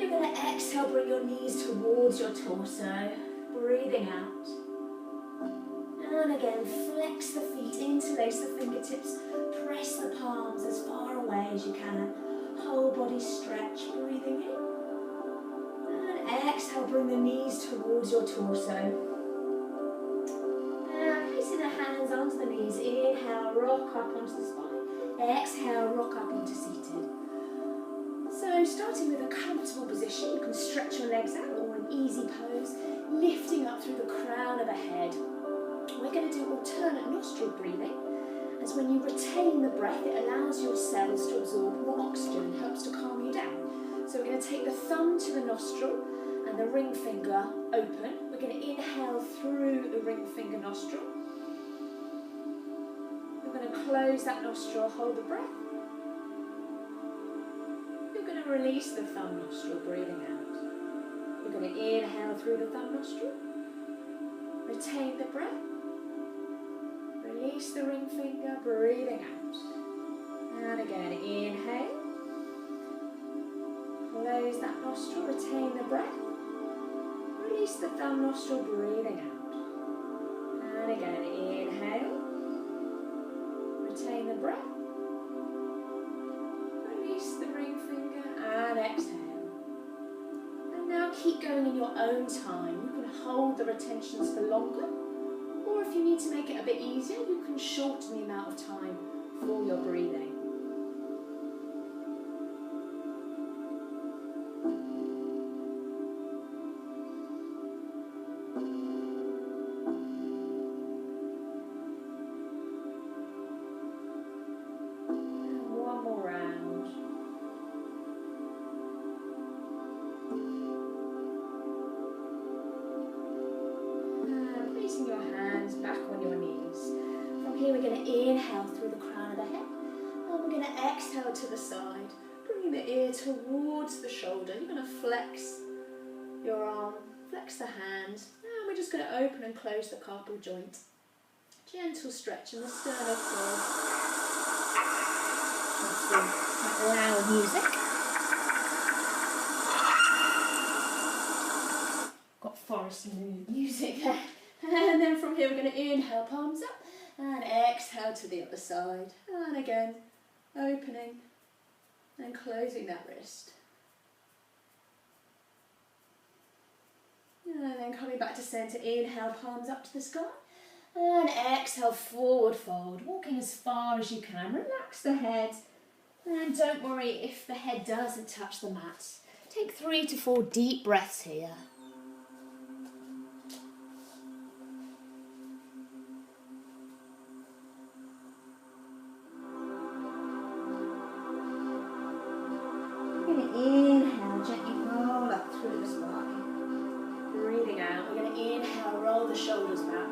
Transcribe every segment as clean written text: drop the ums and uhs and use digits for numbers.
you're going to exhale, bring your knees towards your torso, breathing out. And again, flex the feet, interlace the fingertips, press the palms as far away as you can. Whole body stretch, breathing in. And exhale, bring the knees towards your torso. And placing the hands onto the knees, inhale, rock up onto the spine. Exhale, rock up into seated. So starting with a comfortable position, you can stretch your legs out or an easy pose, lifting up through the crown of the head. We're going to do alternate nostril breathing, as when you retain the breath, it allows your cells to absorb more oxygen and helps to calm you down. So we're going to take the thumb to the nostril and the ring finger open. We're going to inhale through the ring finger nostril. We're going to close that nostril, hold the breath. You're going to release the thumb nostril, breathing out. You're going to inhale through the thumb nostril, retain the breath. Release the ring finger, breathing out. And again, inhale. Close that nostril, retain the breath. Release the thumb nostril, breathing out. And again, inhale. Retain the breath. Release the ring finger and exhale. And now keep going in your own time. You can hold the retentions for longer. Or if you need to make it a bit easier, you can shorten the amount of time for your breathing. And one more round. And placing your hands back on your knees. From here we're going to inhale through the crown of the head and we're going to exhale to the side, bringing the ear towards the shoulder. You're going to flex your arm, flex the hand, and we're just going to open and close the carpal joint. Gentle stretch in the sternal cord. Some loud music. Got forest music there. And then from here we're going to inhale, palms up, and exhale to the other side. And again, opening and closing that wrist. And then coming back to centre, inhale, palms up to the sky. And exhale, forward fold, walking as far as you can. Relax the head. And don't worry if the head doesn't touch the mat. Take 3 to 4 deep breaths here. Inhale, gently roll up through the spine. Breathing out, we're going to inhale, roll the shoulders back.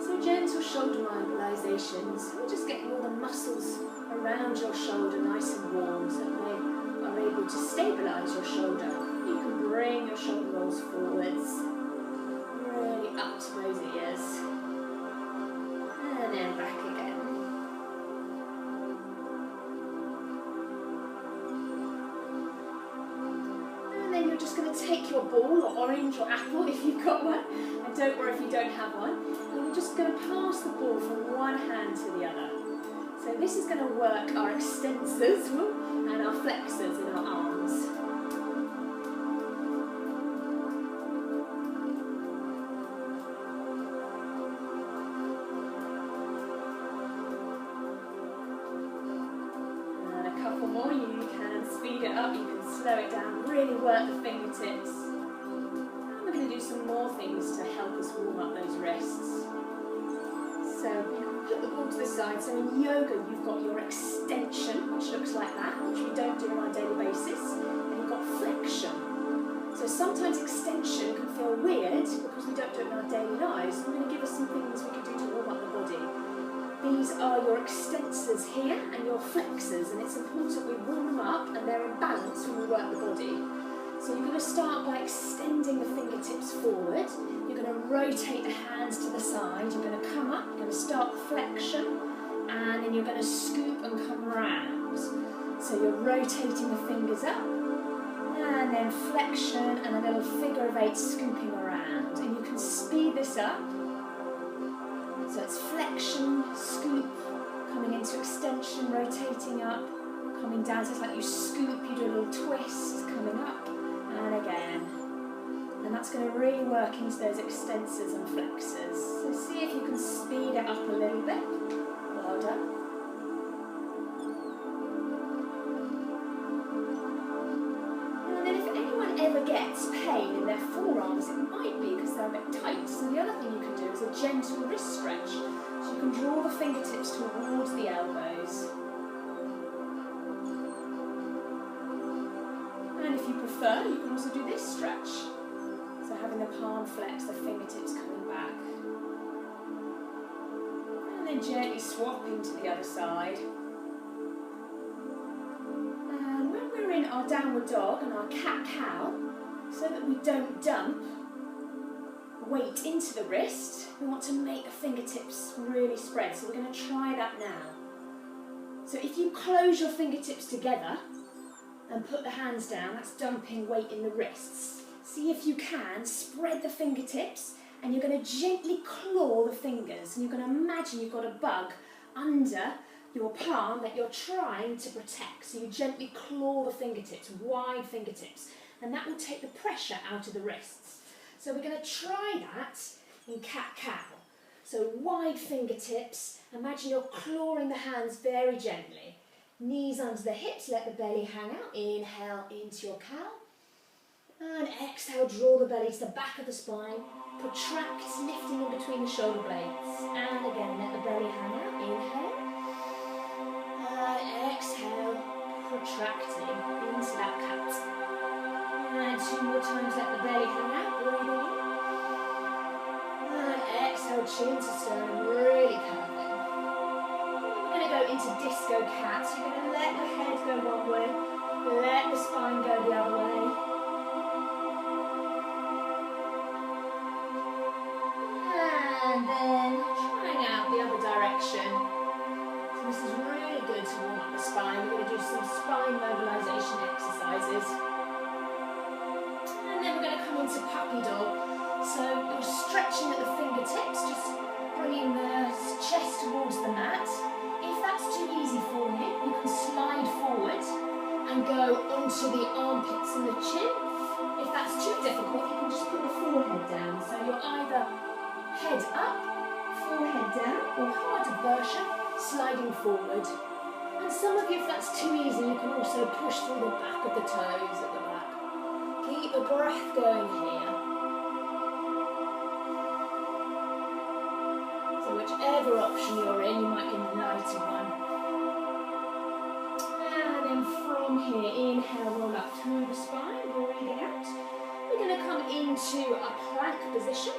So gentle shoulder mobilisations. We're just getting all the muscles around your shoulder nice and warm so that they are able to stabilise your shoulder. You can bring your shoulder rolls forwards, really up to those ears. And then back again. And then you're just going to take your ball, or orange or apple if you've got one, and don't worry if you don't have one, and we're just going to pass the ball from one hand to the other. So this is going to work our extensors and our flexors in our arms. And a couple more, you can speed it up, you can slow it down, really work the fingertips. And we're going to do some more things to help us warm up those wrists. So you can put the ball to the side. So in yoga you've got your extension, which looks like that, which we don't do on a daily basis. And you've got flexion. So sometimes extension can feel weird because we don't do it in our daily lives. I'm going to give us some things we can do to warm up the body. These are your extensors here and your flexors, and it's important we warm them up and they're in balance when we work the body. So you're going to start by extending the fingertips forward. You're going to rotate the hands to the side. You're going to come up, you're going to start flexion, and then you're going to scoop and come round. So you're rotating the fingers up, and then flexion and a little figure of 8 scooping around. And you can speed this up. So it's flexion, scoop, coming into extension, rotating up, coming down. So it's like you scoop, you do a little twist, coming up, and again. And that's going to really work into those extensors and flexors. So see if you can speed it up a little bit. Well done. And then if anyone ever gets pain in their forearms, it might be because they're a bit tight. So the other thing you can do is a gentle wrist stretch. So you can draw the fingertips towards the elbows. And if you prefer, you can also do this stretch. So having the palm flex, the fingertips coming back. And then gently swapping to the other side. And when we're in our downward dog and our cat-cow, so that we don't dump weight into the wrist, we want to make the fingertips really spread. So we're going to try that now. So if you close your fingertips together and put the hands down, that's dumping weight in the wrists. See if you can spread the fingertips, and you're going to gently claw the fingers, and you're going to imagine you've got a bug under your palm that you're trying to protect. So you gently claw the fingertips, wide fingertips, and that will take the pressure out of the wrists. So we're going to try that in cat-cow. So wide fingertips, imagine you're clawing the hands very gently. Knees under the hips, let the belly hang out. Inhale into your cow. And exhale, draw the belly to the back of the spine. Protract, lifting in between the shoulder blades. And again, let the belly hang out. Inhale. And exhale, protracting into that cat. And 2 more times, let the belly hang out. Breathing in. And exhale, chin to sternum, really curving. We're going to go into disco cat. So you're going to let the head go one way, let the spine go the other way. And then trying out the other direction. So this is really good to warm up the spine. We're going to do some spine mobilisation exercises. And then we're going to come into puppy dog. So you're stretching at the fingertips, just bringing the chest towards the mat. If that's too easy for you, you can slide forward and go onto the armpits and the chin. If that's too difficult, you can just put the forehead down. So you're either head up, forehead down, or harder version, sliding forward. And some of you, if that's too easy, you can also push through the back of the toes at the back. Keep the breath going here. So whichever option you're in, you might get the lighter one. And then from here, inhale, roll up through the spine, breathing out. We're going to come into a plank position.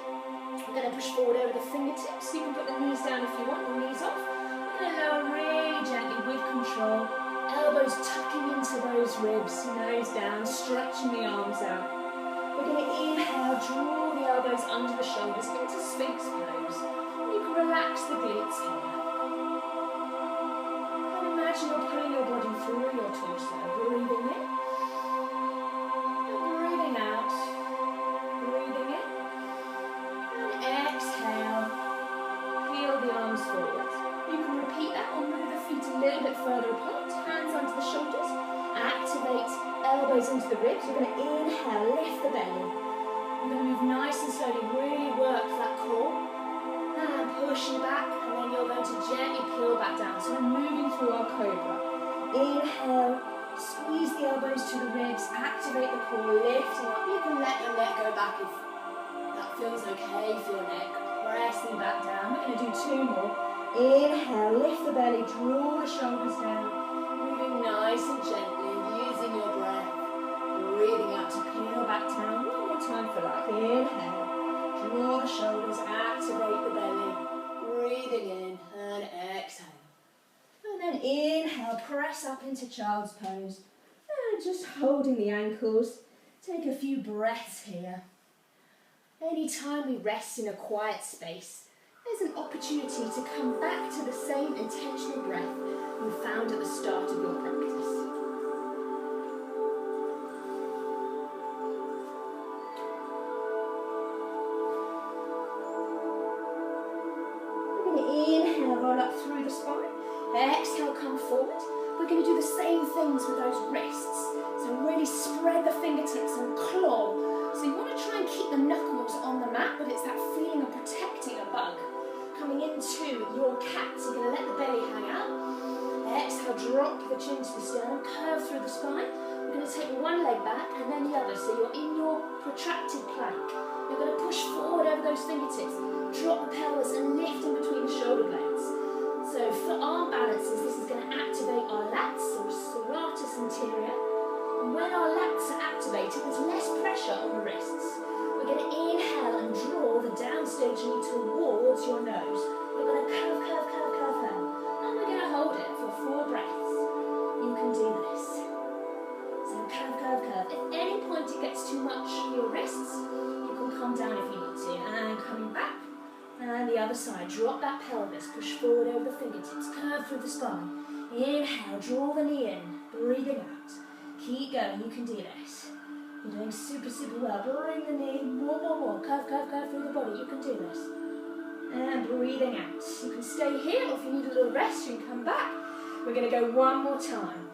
We're going to push forward over the fingertips. You can put the knees down if you want, the knees off. We're going to lower really gently with control. Elbows tucking into those ribs, nose down, stretching the arms out. We're going to inhale, draw the elbows under the shoulders into Sphinx pose. And you can relax the glutes here. And imagine you're pulling your body through your torso, breathing in. And breathing out. Breathing in. Exhale, peel the arms forward. You can repeat that or move the feet a little bit further apart, hands onto the shoulders, activate elbows into the ribs. You're going to inhale, lift the belly. You're going to move nice and slowly, really work that core, and pushing back, and then you're going to gently peel back down. So we're moving through our cobra. Inhale, squeeze the elbows to the ribs, activate the core, lifting up. You can let your neck go back if that feels okay for your neck. Pressing back down. We're going to do 2 more. Inhale, lift the belly, draw the shoulders down. Moving nice and gently, using your breath. Breathing out to peel back down. 1 more time for that. Inhale, draw the shoulders, activate the belly. Breathing in and exhale. And then inhale, press up into child's pose. And just holding the ankles. Take a few breaths here. Anytime we rest in a quiet space, there's an opportunity to come back to the same intentional breath you found at the start of your practice. forward. We're going to do the same things with those wrists. So really spread the fingertips and claw. So you want to try and keep the knuckles on the mat, but it's that feeling of protecting a bug. Coming into your cat, so you're going to let the belly hang out. Exhale, drop the chin to the sternum, curve through the spine. We're going to take one leg back and then the other, so you're in your protracted plank. You're going to push forward over those fingertips, drop the pelvis and lift in between the shoulder blades. So for arm balances, this is going to activate our lats, or serratus anterior. And when our lats are activated, there's less pressure on the wrists. We're going to inhale and draw the downstage knee towards your nose. We're going to curve, curve, curve, curve, curve. And we're going to hold it for 4 breaths. You can do this. So curve, curve, curve. At any point it gets too much for your wrists, you can calm down if you need to. And coming back. And the other side. Drop that pelvis. Push forward over the fingertips. Curve through the spine. Inhale. Draw the knee in. Breathing out. Keep going. You can do this. You're doing super, super well. Bring the knee. More, more, more. Curve, curve, curve through the body. You can do this. And breathing out. You can stay here, or if you need a little rest, you can come back. We're going to go one more time.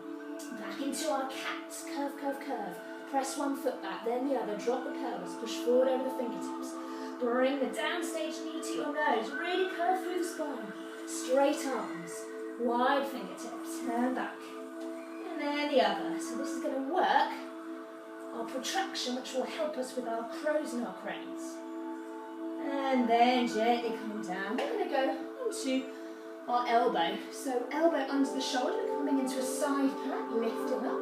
Back into our cats. Curve, curve, curve. Press one foot back, then the other. Drop the pelvis. Push forward over the fingertips. Bring the downstage knee to your nose. Really curve through the spine. Straight arms. Wide fingertips. And back. And then the other. So this is going to work our protraction, which will help us with our crows and our cranes. And then gently come down. We're going to go onto our elbow. So elbow under the shoulder, coming into a side plank, lifting up.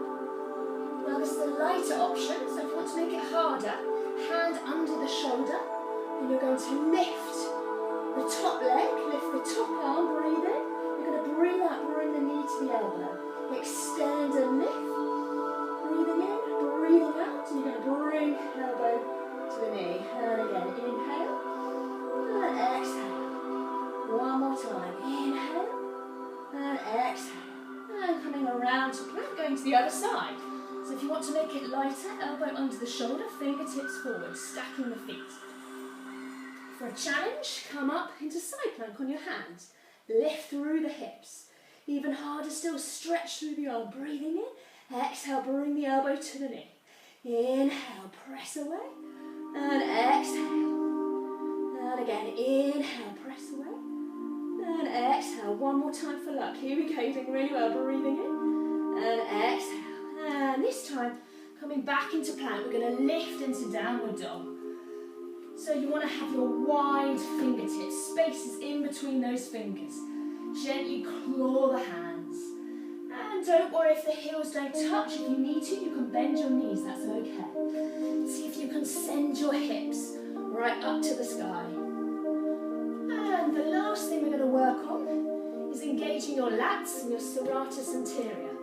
Now this is the lighter option, so if you want to make it harder, hand under the shoulder, and you're going to lift the top leg, lift the top arm, breathe in. You're going to bring the knee to the elbow. Extend and lift. Breathing in, breathing out, and you're going to bring elbow to the knee. And again, inhale, and exhale. One more time, inhale, and exhale. And coming around to plank, going to the other side. So if you want to make it lighter, elbow under the shoulder, fingertips forward, stacking the feet. For a challenge, come up into side plank on your hands. Lift through the hips. Even harder still, stretch through the arm. Breathing in, exhale, bring the elbow to the knee. Inhale, press away, and exhale. And again, inhale, press away, and exhale. One more time for luck. Here we go, you're doing really well. Breathing in, and exhale. And this time, coming back into plank, we're going to lift into downward dog. So you want to have your wide fingertips, spaces in between those fingers. Gently claw the hands. And don't worry if the heels don't touch. If you need to, you can bend your knees, that's okay. See if you can send your hips right up to the sky. And the last thing we're going to work on is engaging your lats and your serratus anterior.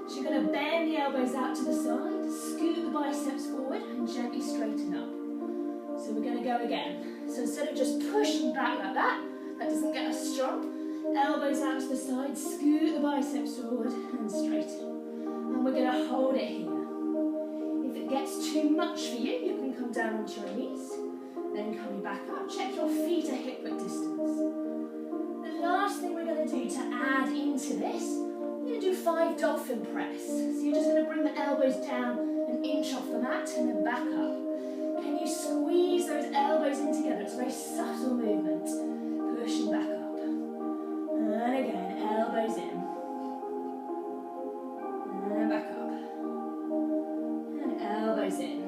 So you're going to bend the elbows out to the side, scoot the biceps forward and gently straighten up. So we're going to go again. So instead of just pushing back like that doesn't get us strong. Elbows out to the side, scoot the biceps forward and straighten. And we're going to hold it here. If it gets too much for you, you can come down onto your knees. Then coming back up, check your feet are hip width distance. The last thing we're going to do to add into this, we're going to do 5 dolphin press. So you're just going to bring the elbows down an inch off the mat and then back up. Can you squeeze those elbows in together? It's a very subtle movement. Pushing back up. And again, elbows in. And back up. And elbows in.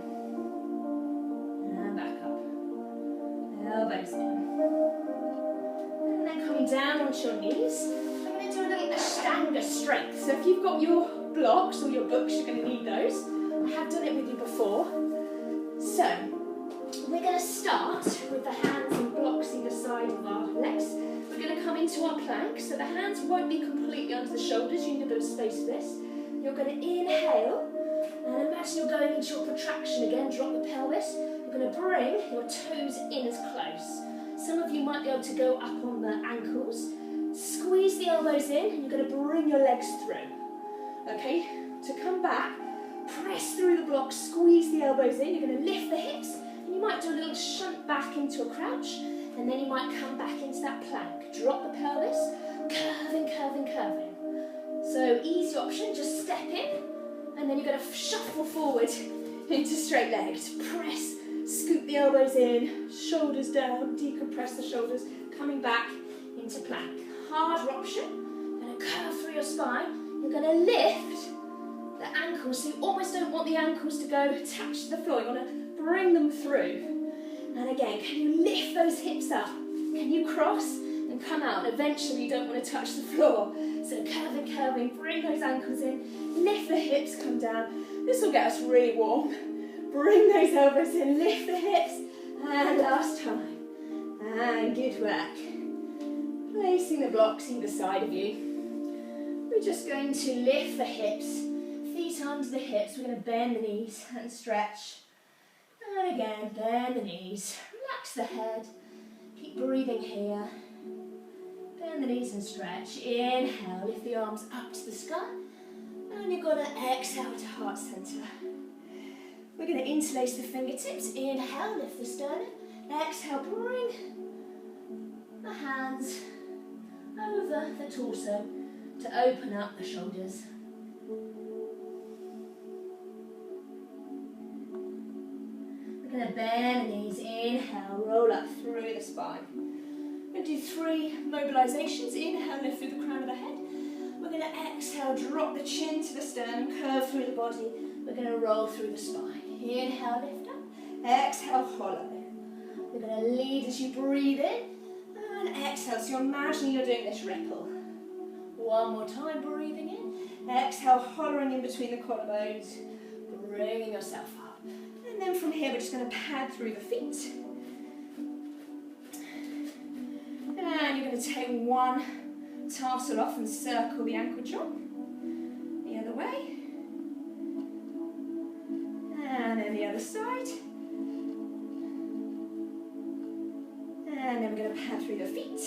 And back up. Elbows in. And then coming down onto your knees, I'm going to do a little Ashtanga strength. So if you've got your blocks or your books, you're going to need those. I have done it with you before. So, we're going to start with the hands and blocks either side of our legs. We're going to come into our plank, so the hands won't be completely under the shoulders. You need a bit of space for this. You're going to inhale, and imagine you're going into your protraction again. Drop the pelvis. You're going to bring your toes in as close. Some of you might be able to go up on the ankles. Squeeze the elbows in, and you're going to bring your legs through. Okay, to come back, press through the blocks, squeeze the elbows in. You're going to lift the hips, and you might do a little shunt back into a crouch, and then you might come back into that plank. Drop the pelvis, curving, curving, curving. So easy option, just step in, and then you're going to shuffle forward into straight legs. Press, scoop the elbows in, shoulders down, decompress the shoulders, coming back into plank. Harder option, going to curve through your spine. You're going to lift the ankles, so you almost don't want the ankles to go attached to the floor. You want to bring them through. And again, can you lift those hips up? Can you cross and come out? And eventually you don't want to touch the floor. So curving, curving, bring those ankles in, lift the hips, come down. This will get us really warm. Bring those elbows in, lift the hips, and last time. And good work. Placing the blocks either side of you. We're just going to lift the hips, feet under the hips. We're going to bend the knees and stretch. And again, bend the knees, relax the head. Keep breathing here. Bend the knees and stretch. Inhale, lift the arms up to the sky. And you're going to exhale to heart center. We're going to interlace the fingertips. Inhale, lift the sternum. Exhale, bring the hands over the torso to open up the shoulders. We're going to bend the knees. Inhale, roll up through the spine. We're going to do 3 mobilizations. Inhale, lift through the crown of the head. We're going to exhale, drop the chin to the sternum, curve through the body. We're going to roll through the spine. Inhale, lift up. Exhale, hollow. We're going to lead as you breathe in. And exhale, so you're imagining you're doing this ripple. One more time, breathing in. Exhale, hollowing in between the collarbones. Bringing yourself up. And then from here, we're just going to pad through the feet. And you're going to take one tarsal off and circle the ankle joint. The other way. And then the other side. And then we're going to pad through the feet.